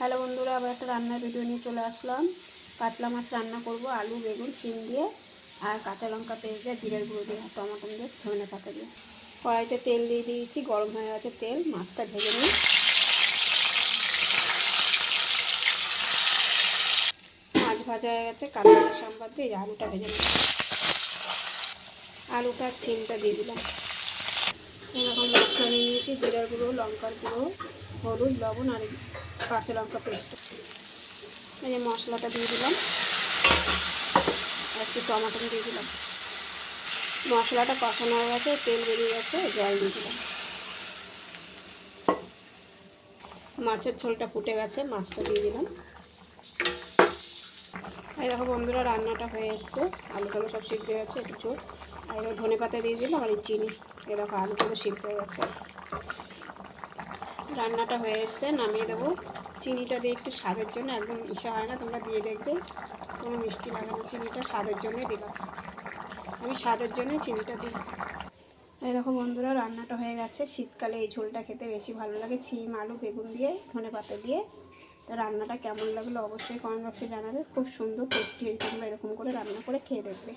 Hello বন্ধুরা, আবার একটা রান্নার ভিডিও নিয়ে চলে আসলাম। কাতলা মাছ রান্না করব আলু বেগুন শিম দিয়ে, আর কাঁচা লঙ্কা পেঁয়াজ দিয়ে, জিরের গুঁড়ো দিয়ে, টমেটো দিয়ে, ধনে পাতা দিয়ে। কড়াইতে তেল দিয়ে দিয়েছি, গরম হয়ে গেছে তেল। মাছটা ভেজে নিই। মাছ ভাজা হয়ে গেছে, কাতলা সম্বাদ দিয়ে আলুটা ভেজে নিই। আলুটা আর শিমটা দিয়ে দিলাম। এরকম মশলা নিয়ে নিয়েছি, জিরের গুঁড়ো, লঙ্কার গুঁড়ো, হলুদ, লবণ আর কাঁচা লঙ্কা পেস্ট। এই যে মশলাটা দিয়ে দিলাম, একটু টমেটো দিয়ে দিলাম। মশলাটা কষানো হয়ে গেছে, তেল বেরিয়ে গেছে, জল দিয়ে দিলাম। মাছের ঝোলটা ফুটে গেছে, মাছটা দিয়ে দিলাম। এই দেখো বন্ধুরা, রান্নাটা হয়ে এসছে। আলুগুলো সব সিদ্ধ হয়ে গেছে, একটু ঝোল। আর এবার ধনে পাতা দিয়ে দিলাম আর এই চিনি। এই দেখো আলুগুলো সিদ্ধ হয়ে গেছে, রান্নাটা হয়ে এসছে। নামিয়ে দেবো। চিনিটা দিয়ে একটু স্বাদের জন্য, একদম মিশা হয় না, তোমরা দিয়ে দেখবে, কোনো মিষ্টি লাগে না। চিনিটা স্বাদের জন্যই দিলাম, আমি স্বাদের জন্যই চিনিটা দিই। এই দেখো বন্ধুরা, রান্নাটা হয়ে গেছে। শীতকালে এই ঝোলটা খেতে বেশি ভালো লাগে, শিম আলু বেগুন দিয়ে, ধনে পাতা দিয়ে। তো রান্নাটা কেমন লাগলো অবশ্যই কমেন্ট বক্সে জানাবে। খুব সুন্দর টেস্টি, তোমরা এরকম করে রান্না করে খেয়ে দেখবে।